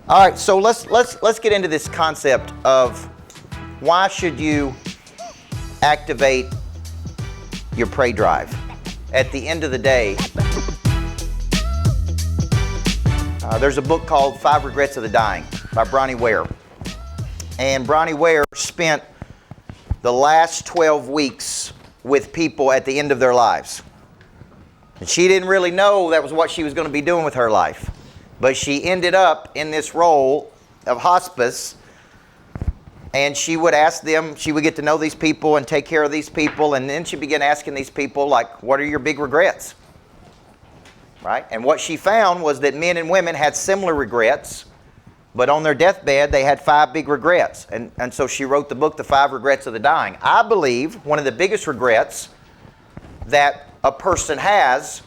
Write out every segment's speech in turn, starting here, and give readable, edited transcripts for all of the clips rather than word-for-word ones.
All right, so let's get into this concept of why should you activate your prey drive. At the end of the day, there's a book called 5 Regrets of the Dying by Bronnie Ware. And Bronnie Ware spent the last 12 weeks with people at the end of their lives. And she didn't really know that was what she was going to be doing with her life. But she ended up in this role of hospice, and she would ask them, she would get to know these people and take care of these people, and then she began asking these people, like, what are your big regrets? Right? And what she found was that men and women had similar regrets, but on their deathbed, they had 5 big regrets. And so she wrote the book, The 5 Regrets of the Dying. I believe one of the biggest regrets that a person has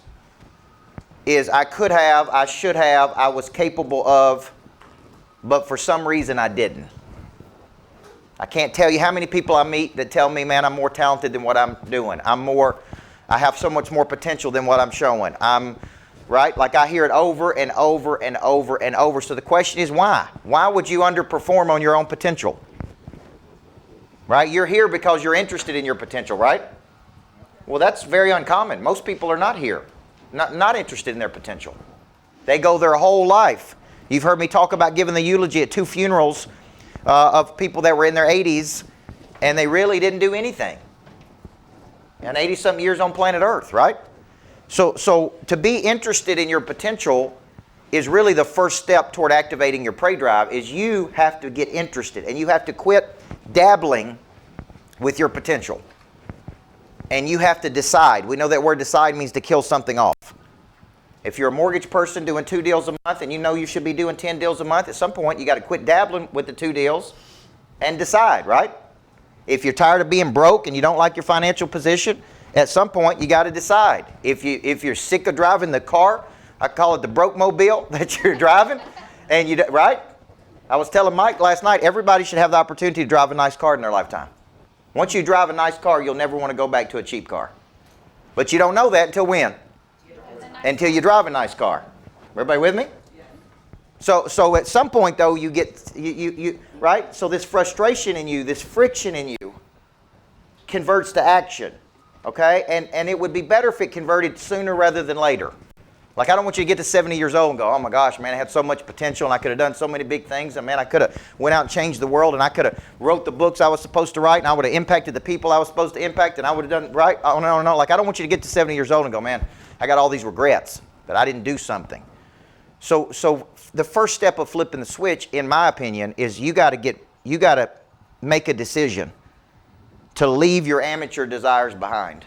is I could have, I should have, I was capable of, but for some reason I didn't. I can't tell you how many people I meet that tell me, man, I'm more talented than what I'm doing. I have so much more potential than what I'm showing. Right? Like I hear it over and over and over and over. So the question is why? Why would you underperform on your own potential? Right? You're here because you're interested in your potential, right? Well, that's very uncommon. Most people are not here. Not interested in their potential. They go their whole life. You've heard me talk about giving the eulogy at 2 funerals of people that were in their 80s, and they really didn't do anything. And 80-something years on planet Earth, right? So to be interested in your potential is really the first step toward activating your prey drive, is you have to get interested, and you have to quit dabbling with your potential. And you have to decide. We know that word decide means to kill something off. If you're a mortgage person doing 2 deals a month and you know you should be doing 10 deals a month, at some point you got to quit dabbling with the 2 deals and decide, right? If you're tired of being broke and you don't like your financial position, at some point you got to decide. If you're sick of driving the car, I call it the broke mobile that you're driving, and right? I was telling Mike last night, everybody should have the opportunity to drive a nice car in their lifetime. Once you drive a nice car, you'll never want to go back to a cheap car. But you don't know that until when? Until you drive a nice car. Everybody with me? So at some point, though, you get, right? So this frustration in you, this friction in you, converts to action, okay? And it would be better if it converted sooner rather than later. Like, I don't want you to get to 70 years old and go, oh my gosh, man, I had so much potential and I could have done so many big things, and man, I could have went out and changed the world, and I could have wrote the books I was supposed to write, and I would have impacted the people I was supposed to impact, and I would have done, right? Oh, no. Like, I don't want you to get to 70 years old and go, man, I got all these regrets that I didn't do something. So the first step of flipping the switch, in my opinion, is you got to make a decision to leave your amateur desires behind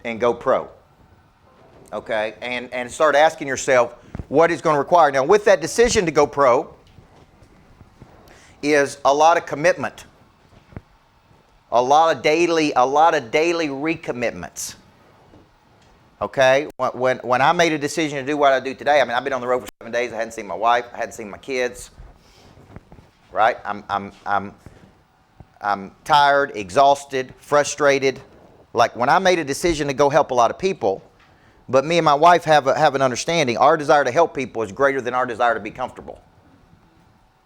and go pro. Okay, and start asking yourself what is going to require. Now, with that decision to go pro is a lot of commitment, a lot of daily recommitments. Okay, when I made a decision to do what I do today, I mean, I've been on the road for 7 days. I hadn't seen my wife. I hadn't seen my kids. Right, I'm tired, exhausted, frustrated. Like, when I made a decision to go help a lot of people. But me and my wife have an understanding. Our desire to help people is greater than our desire to be comfortable.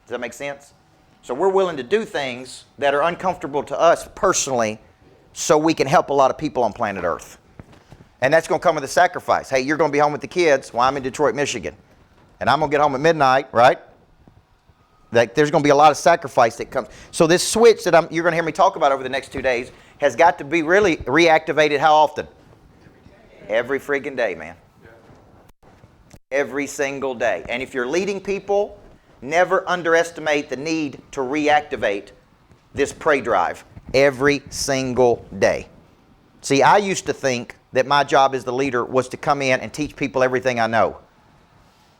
Does that make sense? So we're willing to do things that are uncomfortable to us personally so we can help a lot of people on planet Earth. And that's going to come with a sacrifice. Hey, you're going to be home with the kids while I'm in Detroit, Michigan. And I'm going to get home at midnight, right? Like, there's going to be a lot of sacrifice that comes. So this switch that you're going to hear me talk about over the next 2 days has got to be really reactivated how often? Every friggin' day, man. Every single day. And if you're leading people, never underestimate the need to reactivate this prey drive every single day. See, I used to think that my job as the leader was to come in and teach people everything I know.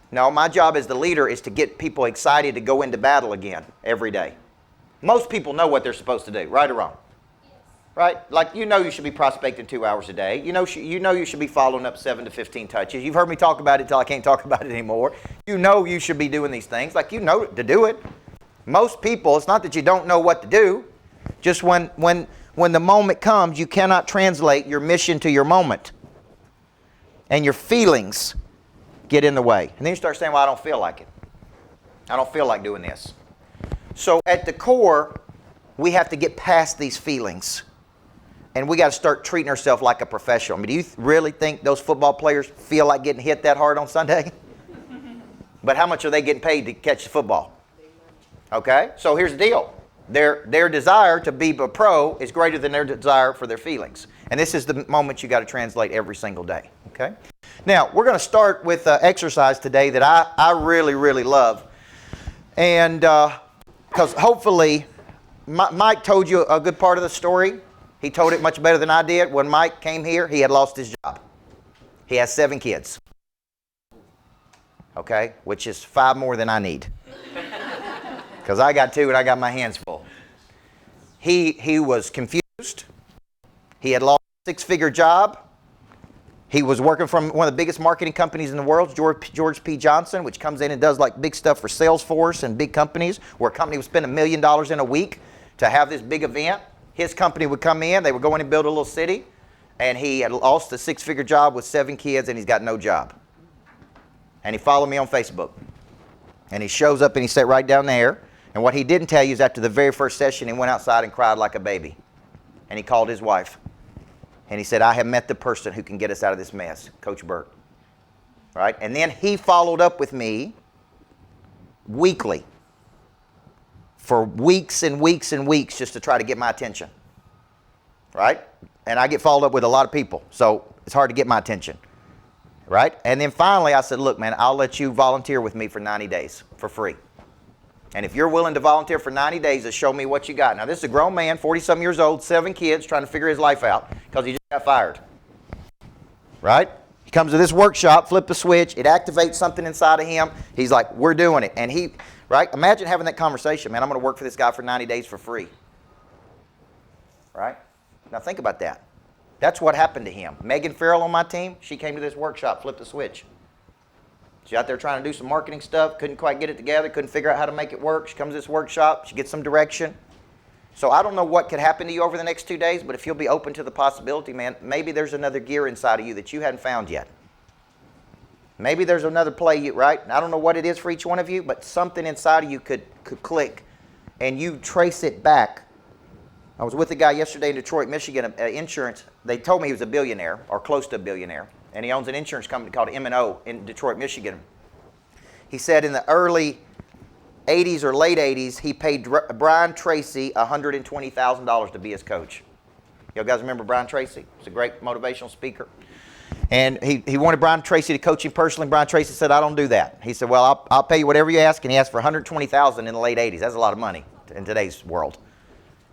No, my job as the leader is to get people excited to go into battle again every day. Most people know what they're supposed to do, right or wrong? Right? Like, you know you should be prospecting 2 hours a day. You know you should be following up 7 to 15 touches. You've heard me talk about it until I can't talk about it anymore. You know you should be doing these things. Like, you know to do it. Most people, it's not that you don't know what to do. Just when the moment comes, you cannot translate your mission to your moment. And your feelings get in the way. And then you start saying, well, I don't feel like it. I don't feel like doing this. So at the core, we have to get past these feelings. And we got to start treating ourselves like a professional. I mean, do you really think those football players feel like getting hit that hard on Sunday? But how much are they getting paid to catch the football? Okay, so here's the deal. Their desire to be a pro is greater than their desire for their feelings. And this is the moment you got to translate every single day. Okay. Now, we're going to start with an exercise today that I really, really love. And because hopefully, Mike told you a good part of the story. He told it much better than I did. When Mike came here, he had lost his job. He has 7 kids. Okay, which is 5 more than I need. Because I got 2 and I got my hands full. He was confused. He had lost a 6-figure job. He was working from one of the biggest marketing companies in the world, George P. Johnson, which comes in and does like big stuff for Salesforce and big companies, where a company would spend $1 million in a week to have this big event. His company would come in, they would go in and build a little city, and he had lost a 6-figure job with 7 kids, and he's got no job. And he followed me on Facebook. And he shows up and he sat right down there. And what he didn't tell you is after the very first session, he went outside and cried like a baby. And he called his wife. And he said, I have met the person who can get us out of this mess, Coach Burt. Right? And then he followed up with me weekly for weeks and weeks and weeks just to try to get my attention. Right? And I get followed up with a lot of people, so it's hard to get my attention. Right? And then finally I said, look, man, I'll let you volunteer with me for 90 days for free. And if you're willing to volunteer for 90 days to show me what you got. Now, this is a grown man, 40-something years old, 7 kids, trying to figure his life out because he just got fired. Right? He comes to this workshop, flip the switch, it activates something inside of him. He's like, we're doing it. And he, right? Imagine having that conversation, man, I'm going to work for this guy for 90 days for free. Right? Now, think about that. That's what happened to him. Megan Farrell on my team, she came to this workshop, flipped the switch. She's out there trying to do some marketing stuff, couldn't quite get it together, couldn't figure out how to make it work. She comes to this workshop, she gets some direction. So I don't know what could happen to you over the next 2 days, but if you'll be open to the possibility, man, maybe there's another gear inside of you that you hadn't found yet. Maybe there's another play, right? I don't know what it is for each one of you, but something inside of you could click, and you trace it back. I was with a guy yesterday in Detroit, Michigan, insurance. They told me he was a billionaire, or close to a billionaire. And he owns an insurance company called M&O in Detroit, Michigan. He said in the early 80s or late 80s, he paid Brian Tracy $120,000 to be his coach. You guys remember Brian Tracy? He's a great motivational speaker. And he wanted Brian Tracy to coach him personally. Brian Tracy said, I don't do that. He said, well, I'll pay you whatever you ask. And he asked for $120,000 in the late 80s. That's a lot of money in today's world.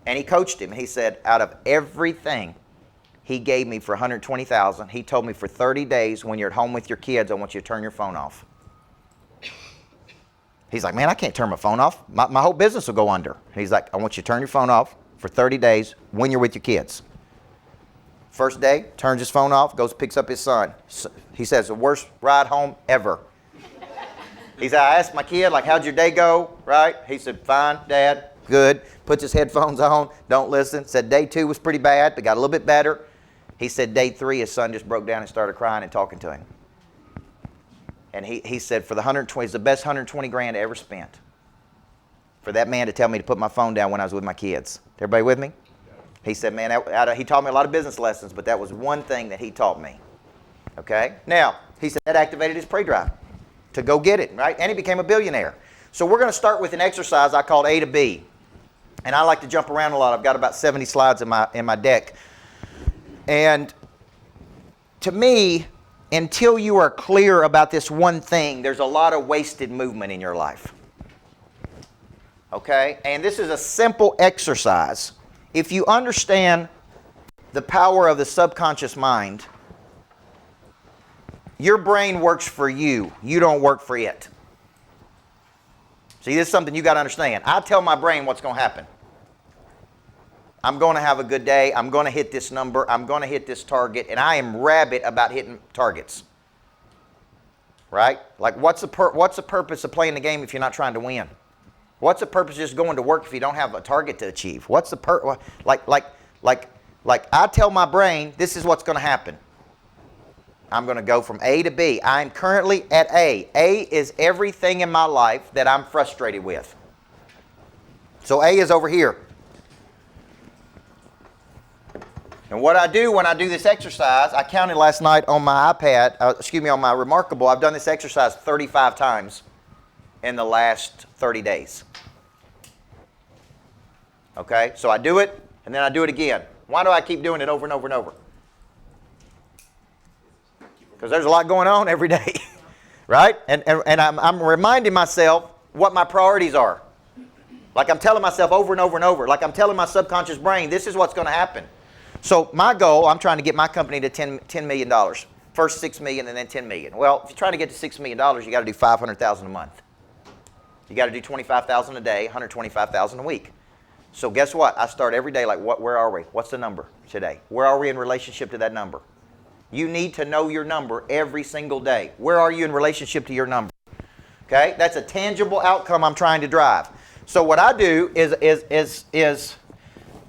And he coached him. He said, out of everything he gave me for $120,000, he told me for 30 days when you're at home with your kids, I want you to turn your phone off. He's like, man, I can't turn my phone off. My whole business will go under. He's like, I want you to turn your phone off for 30 days when you're with your kids. First day, turns his phone off, goes picks up his son. He says, the worst ride home ever. He said, I asked my kid, like, how'd your day go, right? He said, fine, Dad, good. Puts his headphones on, don't listen. Said day 2 was pretty bad, but got a little bit better. He said day 3, his son just broke down and started crying and talking to him. And he said for the 120, it's the best 120 grand I ever spent. For that man to tell me to put my phone down when I was with my kids. Everybody with me? He said, man, he taught me a lot of business lessons, but that was one thing that he taught me. Okay? Now, he said that activated his prey drive to go get it, right? And he became a billionaire. So we're going to start with an exercise I called A to B. And I like to jump around a lot. I've got about 70 slides in my deck. And to me, until you are clear about this one thing, there's a lot of wasted movement in your life. Okay? And this is a simple exercise. If you understand the power of the subconscious mind, your brain works for you. You don't work for it. See, this is something you got to understand. I tell my brain what's going to happen. I'm going to have a good day. I'm going to hit this number. I'm going to hit this target. And I am rabid about hitting targets. Right? Like, what's the purpose of playing the game if you're not trying to win? What's the purpose of just going to work if you don't have a target to achieve? What's the like I tell my brain, this is what's going to happen. I'm going to go from A to B. I'm currently at A. A is everything in my life that I'm frustrated with. So A is over here. And what I do when I do this exercise, I counted last night on my iPad, on my Remarkable, I've done this exercise 35 times in the last 30 days. Okay, so I do it, and then I do it again. Why do I keep doing it over and over and over? Because there's a lot going on every day, right? And I'm reminding myself what my priorities are. Like I'm telling myself over and over and over, like I'm telling my subconscious brain, this is what's going to happen. So my goal, I'm trying to get my company to $10 million. First $6 million and then $10 million. Well, if you're trying to get to $6 million, you got to do $500,000 a month. You got to do $25,000 a day, $125,000 a week. So guess what? I start every day like, where are we? What's the number today? Where are we in relationship to that number? You need to know your number every single day. Where are you in relationship to your number? Okay? That's a tangible outcome I'm trying to drive. So what I do is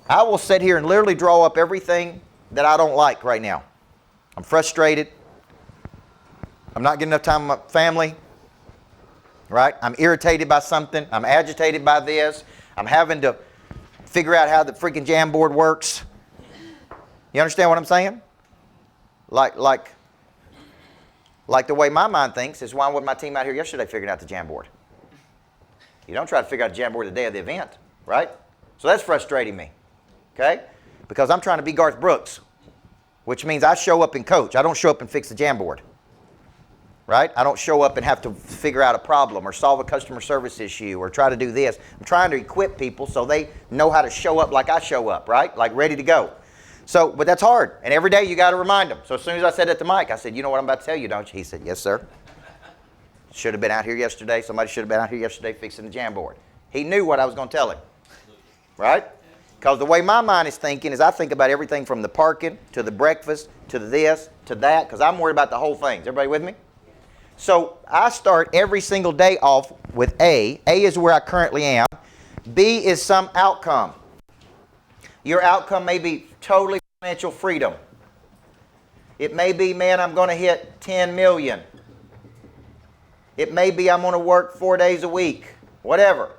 I will sit here and literally draw up everything that I don't like right now. I'm frustrated. I'm not getting enough time with my family. Right? I'm irritated by something. I'm agitated by this. I'm having to figure out how the freaking Jamboard works. You understand what I'm saying? Like the way my mind thinks is, why wasn't my team out here yesterday figuring out the Jamboard? You don't try to figure out the Jamboard the day of the event, right? So that's frustrating me, okay? Because I'm trying to be Garth Brooks, which means I show up and coach. I don't show up and fix the Jamboard, right? I don't show up and have to figure out a problem or solve a customer service issue or try to do this. I'm trying to equip people so they know how to show up like I show up, right? Like ready to go. So, but that's hard. And every day you got to remind them. So as soon as I said that to Mike, I said, you know what I'm about to tell you, don't you? He said, yes, sir. Should have been out here yesterday. Somebody should have been out here yesterday fixing the Jamboard. He knew what I was going to tell him, right? Because the way my mind is thinking is I think about everything from the parking to the breakfast to the this to that, because I'm worried about the whole thing. Is everybody with me? So I start every single day off with A. A is where I currently am. B is some outcome. Your outcome may be totally financial freedom. It may be, man, I'm going to hit 10 million. It may be I'm going to work 4 days a week. Whatever.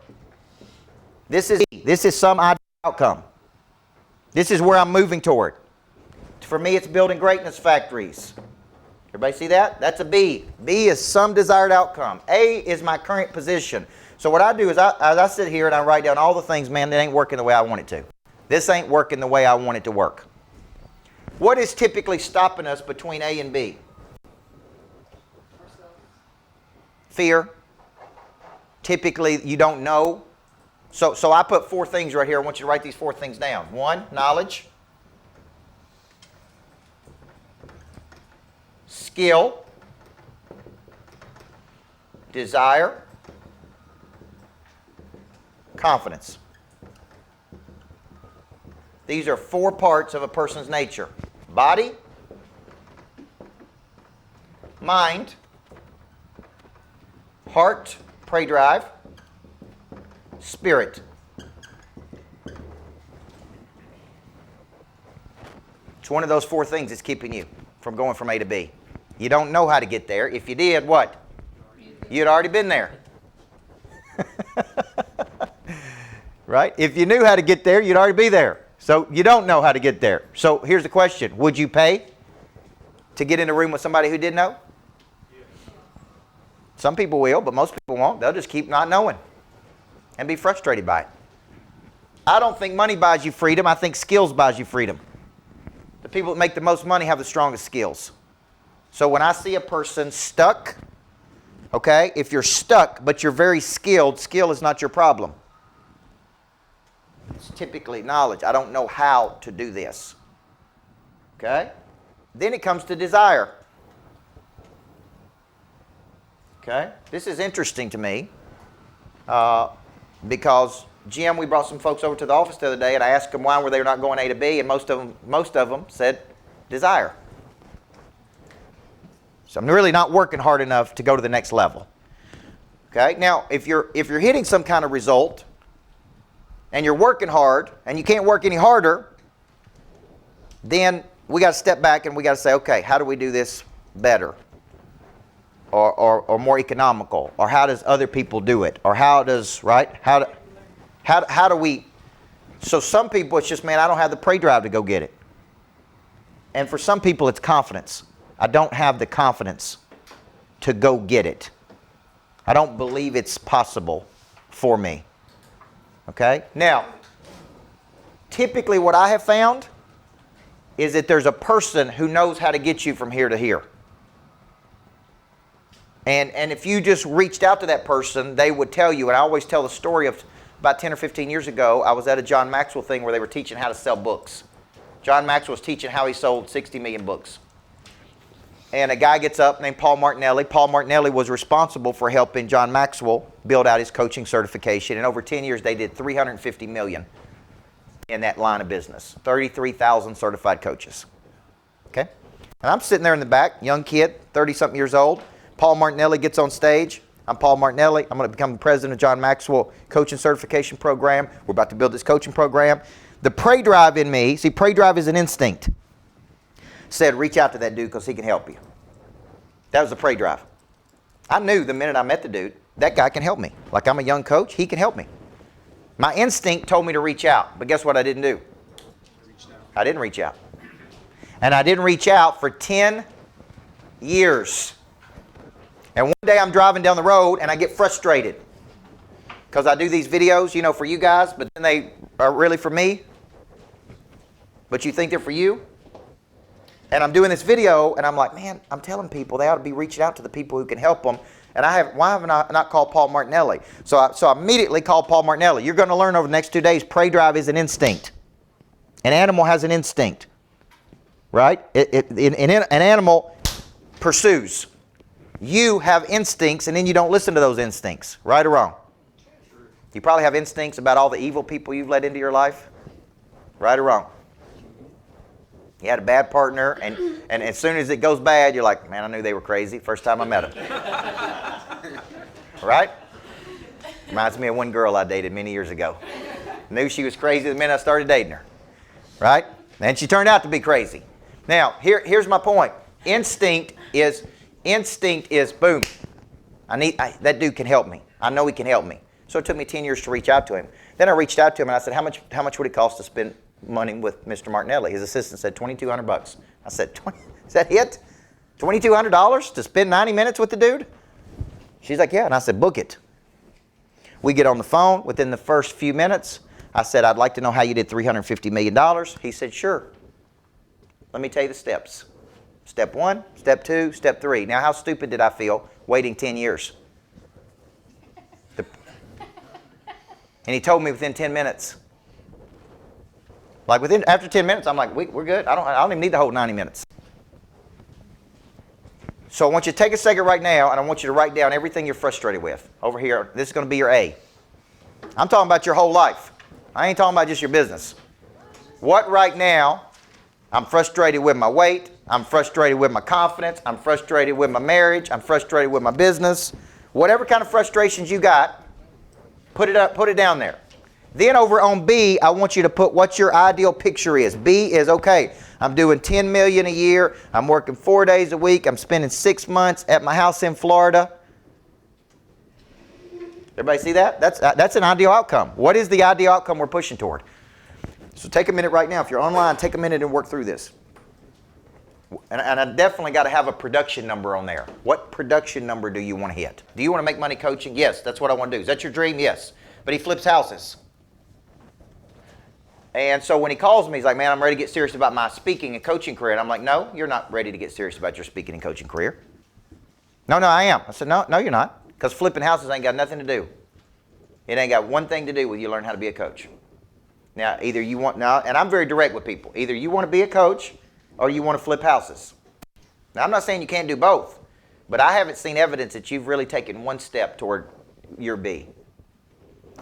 This is some ideal outcome. This is where I'm moving toward. For me, it's building greatness factories. Everybody see that? That's a B. B is some desired outcome. A is my current position. So what I do is I sit here and I write down all the things, man, that ain't working the way I want it to. This ain't working the way I want it to work. What is typically stopping us between A and B? Fear. Typically, you don't know. So I put 4 things right here. I want you to write these 4 things down. 1, knowledge. Skill. Desire. Confidence. These are 4 parts of a person's nature. Body, mind, heart, prey drive, spirit. It's one of those 4 things that's keeping you from going from A to B. You don't know how to get there. If you did, what? You'd already been there. Right? If you knew how to get there, you'd already be there. So you don't know how to get there. So here's the question. Would you pay to get in a room with somebody who didn't know? Some people will, but most people won't. They'll just keep not knowing and be frustrated by it. I don't think money buys you freedom. I think skills buys you freedom. The people that make the most money have the strongest skills. So when I see a person stuck, okay, if you're stuck but you're very skilled, skill is not your problem. It's typically knowledge. I don't know how to do this. Okay? Then it comes to desire. Okay? This is interesting to me because, Jim, we brought some folks over to the office the other day and I asked them why were they not going A to B, and most of them said desire. So I'm really not working hard enough to go to the next level. Okay? Now, if you're hitting some kind of result and you're working hard and you can't work any harder, then we got to step back and we got to say, okay, how do we do this better? Or more economical? Or how does other people do it? Or how does, right? How do we? So some people, it's just, man, I don't have the pray drive to go get it. And for some people, it's confidence. I don't have the confidence to go get it. I don't believe it's possible for me. Okay? Now, typically what I have found is that there's a person who knows how to get you from here to here. And if you just reached out to that person, they would tell you, and I always tell the story of about 10 or 15 years ago, I was at a John Maxwell thing where they were teaching how to sell books. John Maxwell was teaching how he sold 60 million books. And a guy gets up named Paul Martinelli. Paul Martinelli was responsible for helping John Maxwell build out his coaching certification. And over 10 years, they did 350 million in that line of business. 33,000 certified coaches. Okay? And I'm sitting there in the back, young kid, 30-something years old. Paul Martinelli gets on stage. I'm Paul Martinelli. I'm going to become the president of John Maxwell Coaching Certification Program. We're about to build this coaching program. The pray drive in me, see, pray drive is an instinct, said reach out to that dude because he can help you. That was the pray drive. I knew the minute I met the dude, that guy can help me. Like, I'm a young coach, he can help me. My instinct told me to reach out, but guess what I didn't do? I didn't reach out. And I didn't reach out for 10 years. And one day I'm driving down the road and I get frustrated because I do these videos, you know, for you guys, but then they are really for me. But you think they're for you? And I'm doing this video and I'm like, man, I'm telling people they ought to be reaching out to the people who can help them. And why haven't I not called Paul Martinelli? So I immediately called Paul Martinelli. You're going to learn over the next 2 days, pray drive is an instinct. An animal has an instinct, right? An animal pursues. You have instincts and then you don't listen to those instincts, right or wrong? You probably have instincts about all the evil people you've let into your life, right or wrong? You had a bad partner, and as soon as it goes bad, you're like, man, I knew they were crazy first time I met them. Right? Reminds me of one girl I dated many years ago. Knew she was crazy the minute I started dating her. Right? And she turned out to be crazy. Now, here's my point. Instinct is boom. That dude can help me. I know he can help me. So it took me 10 years to reach out to him. Then I reached out to him and I said, how much would it cost to spend money with Mr. Martinelli? His assistant said $2,200. I said, is that it? $2,200 to spend 90 minutes with the dude? She's like, yeah. And I said, book it. We get on the phone. Within the first few minutes, I said, I'd like to know how you did $350 million. He said, sure. Let me tell you the steps. Step 1, step 2, step 3. Now, how stupid did I feel waiting 10 years? And he told me within 10 minutes. Like after 10 minutes, I'm like, we're good. I don't even need the whole 90 minutes. So I want you to take a second right now, and I want you to write down everything you're frustrated with. Over here, this is going to be your A. I'm talking about your whole life. I ain't talking about just your business. What right now? I'm frustrated with my weight. I'm frustrated with my confidence. I'm frustrated with my marriage. I'm frustrated with my business. Whatever kind of frustrations you got, put it down there. Then over on B, I want you to put what your ideal picture is. B is, okay, I'm doing $10 million a year. I'm working 4 days a week. I'm spending 6 months at my house in Florida. Everybody see that? That's an ideal outcome. What is the ideal outcome we're pushing toward? So take a minute right now. If you're online, take a minute and work through this. And I definitely got to have a production number on there. What production number do you want to hit? Do you want to make money coaching? Yes, that's what I want to do. Is that your dream? Yes. But he flips houses. And so when he calls me, he's like, man, I'm ready to get serious about my speaking and coaching career. And I'm like, no, you're not ready to get serious about your speaking and coaching career. No, I am. I said, no, you're not. Because flipping houses ain't got nothing to do. It ain't got one thing to do with you learn how to be a coach. Now, either you want, and I'm very direct with people. Either you want to be a coach or you want to flip houses. Now, I'm not saying you can't do both, but I haven't seen evidence that you've really taken one step toward your B.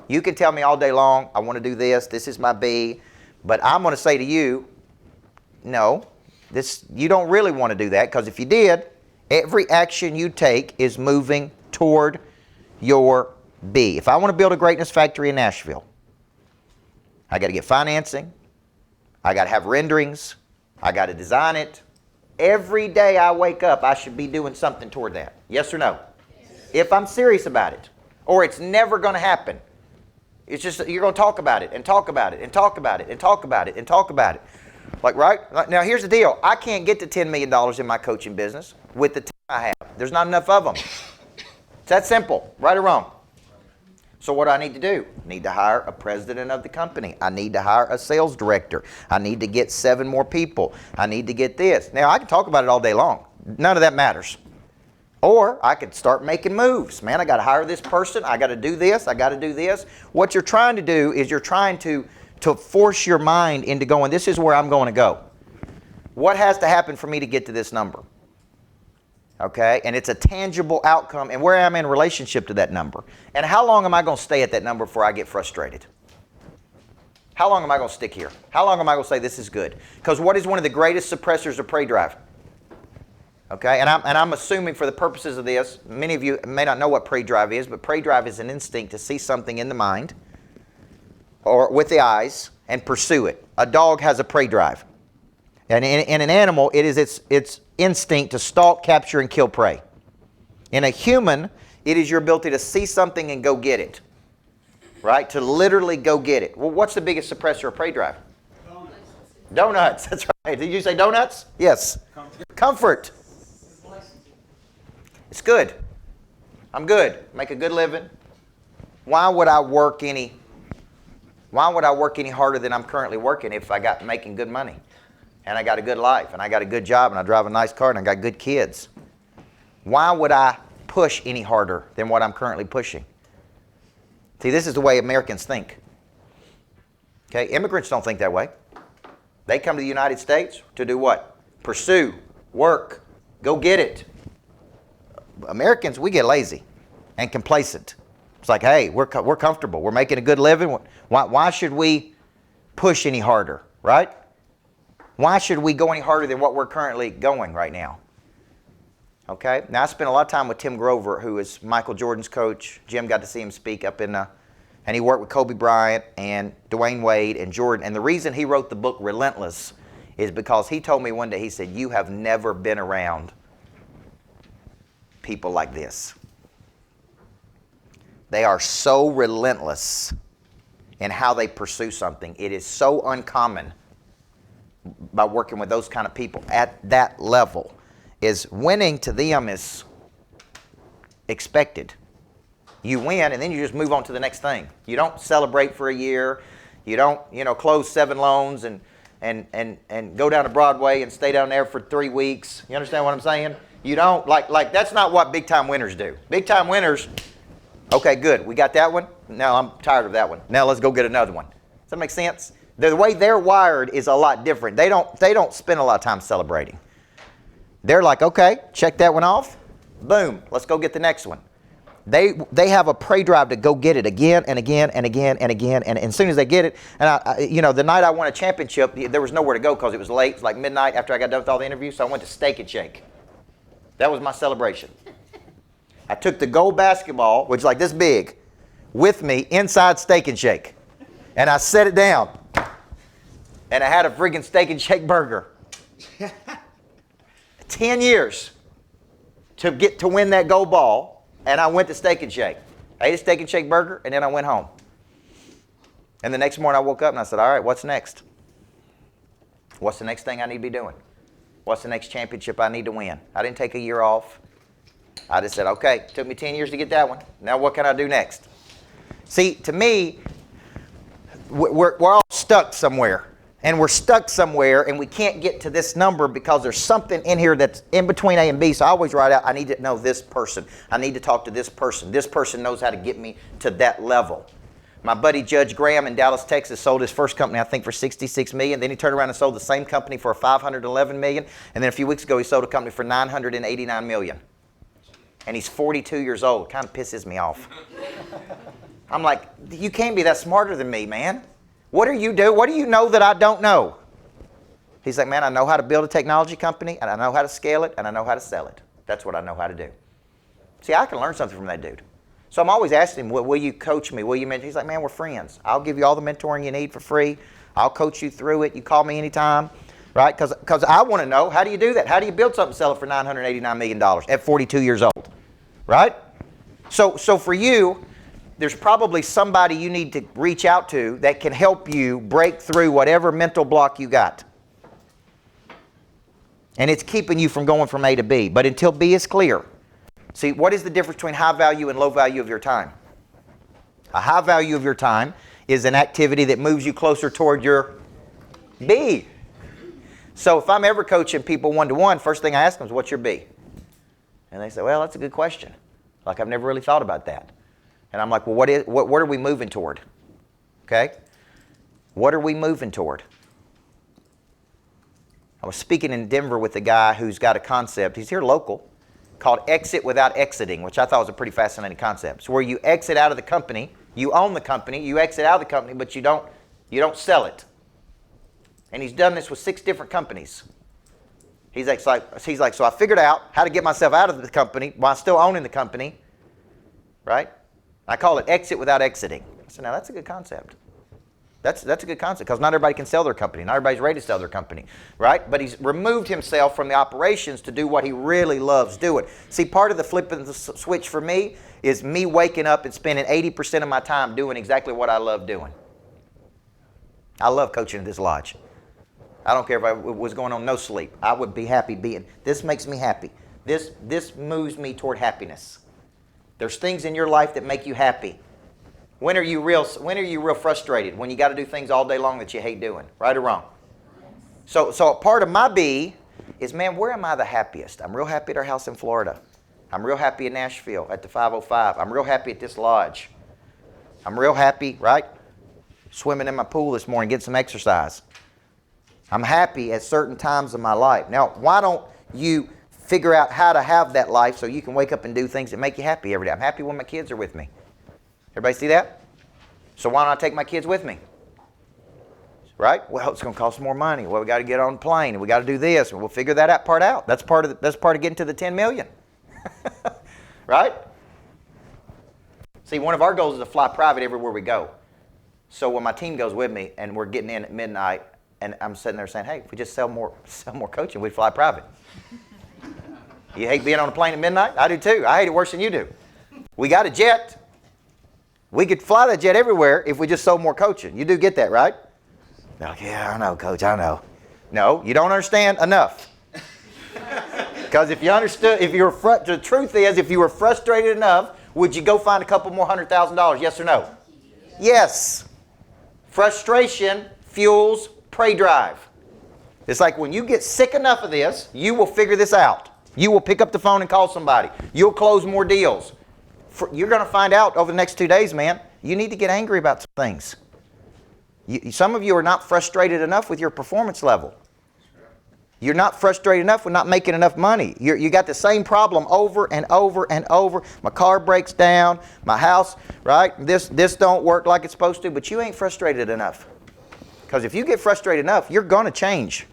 You can tell me all day long, I want to do this is my B, but I'm going to say to you, no, you don't really want to do that, because if you did, every action you take is moving toward your B. If I want to build a greatness factory in Nashville, I got to get financing, I got to have renderings, I got to design it, Every day I wake up, I should be doing something toward that. Yes or no? Yes. If I'm serious about it. Or it's never going to happen. It's just you're going to talk about it and talk about it and talk about it and talk about it and talk about it. Like, right? Now, here's the deal. I can't get to $10 million in my coaching business with the team I have. There's not enough of them. It's that simple. Right or wrong? So what do I need to do? I need to hire a president of the company. I need to hire a sales director. I need to get 7 more people. I need to get this. Now, I can talk about it all day long. None of that matters. Or I could start making moves. Man, I got to hire this person. I got to do this. I got to do this. What you're trying to do is you're trying to force your mind into going, this is where I'm going to go. What has to happen for me to get to this number? Okay, and it's a tangible outcome and where I am in relationship to that number. And how long am I going to stay at that number before I get frustrated? How long am I going to stick here? How long am I going to say this is good? Because what is one of the greatest suppressors of prey drive? Okay, and I'm assuming for the purposes of this, many of you may not know what prey drive is, but prey drive is an instinct to see something in the mind or with the eyes and pursue it. A dog has a prey drive. And in an animal, it is its instinct to stalk, capture, and kill prey. In a human, it is your ability to see something and go get it. Right? To literally go get it. Well, what's the biggest suppressor of prey drive? Donuts. That's right. Did you say donuts? Yes. Comfort. It's good. I'm good. Make a good living. Why would I work any harder than I'm currently working if I got making good money? And I got a good life, and I got a good job, and I drive a nice car, and I got good kids. Why would I push any harder than what I'm currently pushing? See, this is the way Americans think. Okay, immigrants don't think that way. They come to the United States to do what? Pursue, work, go get it. Americans, we get lazy and complacent. It's like, hey, we're comfortable. We're making a good living. Why should we push any harder, right? Why should we go any harder than what we're currently going right now? Okay. Now, I spent a lot of time with Tim Grover, who is Michael Jordan's coach. Jim got to see him speak up and he worked with Kobe Bryant and Dwayne Wade and Jordan. And the reason he wrote the book Relentless is because he told me one day, he said, you have never been around people like this. They are so relentless in how they pursue something. It is so uncommon by working with those kind of people at that level. Is winning to them is expected. You win and then you just move on to the next thing. You don't celebrate for a year. You don't, close 7 loans and go down to Broadway and stay down there for 3 weeks. You understand what I'm saying? You don't, like that's not what big time winners do. Big time winners, okay, good. We got that one. Now I'm tired of that one. Now let's go get another one. Does that make sense? The way they're wired is a lot different. They don't spend a lot of time celebrating. They're like, okay, check that one off. Boom, let's go get the next one. They have a prey drive to go get it again and again and again and again. And as soon as they get it, and the night I won a championship, there was nowhere to go because it was late. It was like midnight after I got done with all the interviews. So I went to Steak and Shake. That was my celebration. I took the gold basketball, which is like this big, with me inside Steak and Shake. And I set it down. And I had a friggin' Steak and Shake burger. 10 years to get to win that gold ball, and I went to Steak and Shake. I ate a Steak and Shake burger, and then I went home. And the next morning I woke up and I said, all right, what's next? What's the next thing I need to be doing? What's the next championship I need to win? I didn't take a year off. I just said, okay, it took me 10 years to get that one. Now what can I do next? See, to me, we're all stuck somewhere. And we're stuck somewhere and we can't get to this number because there's something in here that's in between A and B. So I always write out, I need to know this person. I need to talk to this person. This person knows how to get me to that level. My buddy Judge Graham in Dallas, Texas sold his first company, I think, for $66 million. Then he turned around and sold the same company for $511 million. And then a few weeks ago, he sold a company for $989 million. And he's 42 years old. Kind of pisses me off. I'm like, you can't be that smarter than me, man. What do you do? What do you know that I don't know? He's like, man, I know how to build a technology company, and I know how to scale it, and I know how to sell it. That's what I know how to do. See, I can learn something from that dude. So I'm always asking him, will you coach me? Will you mentor? He's like, man, we're friends. I'll give you all the mentoring you need for free. I'll coach you through it. You call me anytime, right? Because I want to know, how do you do that? How do you build something and sell it for $989 million at 42 years old, right? So for you, there's probably somebody you need to reach out to that can help you break through whatever mental block you got. And it's keeping you from going from A to B. But until B is clear, see, what is the difference between high value and low value of your time? A high value of your time is an activity that moves you closer toward your B. So if I'm ever coaching people one-to-one, first thing I ask them is, what's your B? And they say, well, that's a good question. Like, I've never really thought about that. And I'm like, well, what are we moving toward? Okay? What are we moving toward? I was speaking in Denver with a guy who's got a concept, he's here local, called exit without exiting, which I thought was a pretty fascinating concept. It's where you exit out of the company, you own the company, you exit out of the company, but you don't sell it. And he's done this with 6 different companies. He's like, so I figured out how to get myself out of the company while still owning the company, right? I call it exit without exiting. I said, now that's a good concept. That's a good concept, because not everybody can sell their company. Not everybody's ready to sell their company, right? But he's removed himself from the operations to do what he really loves doing. See, part of the flipping the switch for me is me waking up and spending 80% of my time doing exactly what I love doing. I love coaching at this lodge. I don't care if I was going on no sleep. I would be happy being. This makes me happy. This moves me toward happiness. There's things in your life that make you happy. When are you real frustrated? When you got to do things all day long that you hate doing, right or wrong? So a part of my B is, man, where am I the happiest? I'm real happy at our house in Florida. I'm real happy in Nashville at the 505. I'm real happy at this lodge. I'm real happy, right? Swimming in my pool this morning, getting some exercise. I'm happy at certain times of my life. Now, why don't you figure out how to have that life so you can wake up and do things that make you happy every day? I'm happy when my kids are with me. Everybody see that? So why don't I take my kids with me? Right? Well, it's going to cost more money. Well, we got to get on a plane, and we got to do this, and we'll figure that part out. That's part of getting to the 10 million. Right? See, one of our goals is to fly private everywhere we go. So when my team goes with me and we're getting in at midnight, and I'm sitting there saying, hey, if we just sell more coaching, we'd fly private. You hate being on a plane at midnight? I do too. I hate it worse than you do. We got a jet. We could fly that jet everywhere if we just sold more coaching. You do get that, right? They're like, yeah, I know, Coach, I know. No, you don't understand enough. Because if you understood, the truth is, if you were frustrated enough, would you go find a couple more $100,000? Yes or no? Yes. Frustration fuels prey drive. It's like when you get sick enough of this, you will figure this out. You will pick up the phone and call somebody. You'll close more deals. You're going to find out over the next 2 days, man, you need to get angry about some things. Some of you are not frustrated enough with your performance level. You're not frustrated enough with not making enough money. You got the same problem over and over and over. My car breaks down, my house, right? This don't work like it's supposed to, but you ain't frustrated enough. Because if you get frustrated enough, you're going to change.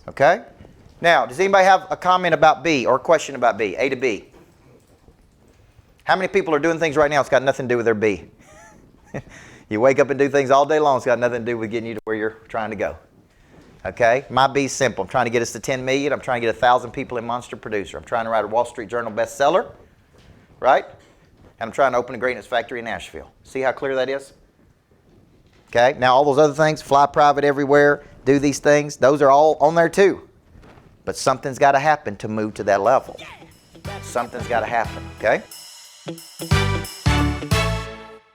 Okay? Now, does anybody have a comment about B or a question about B? A to B. How many people are doing things right now it's got nothing to do with their B? You wake up and do things all day long, it's got nothing to do with getting you to where you're trying to go. Okay? My B's simple. I'm trying to get us to 10 million. I'm trying to get 1,000 people in Monster Producer. I'm trying to write a Wall Street Journal bestseller. Right? And I'm trying to open a greatness factory in Nashville. See how clear that is? Okay? Now all those other things, fly private everywhere, do these things, those are all on there too. But something's got to happen to move to that level. Something's got to happen. Okay?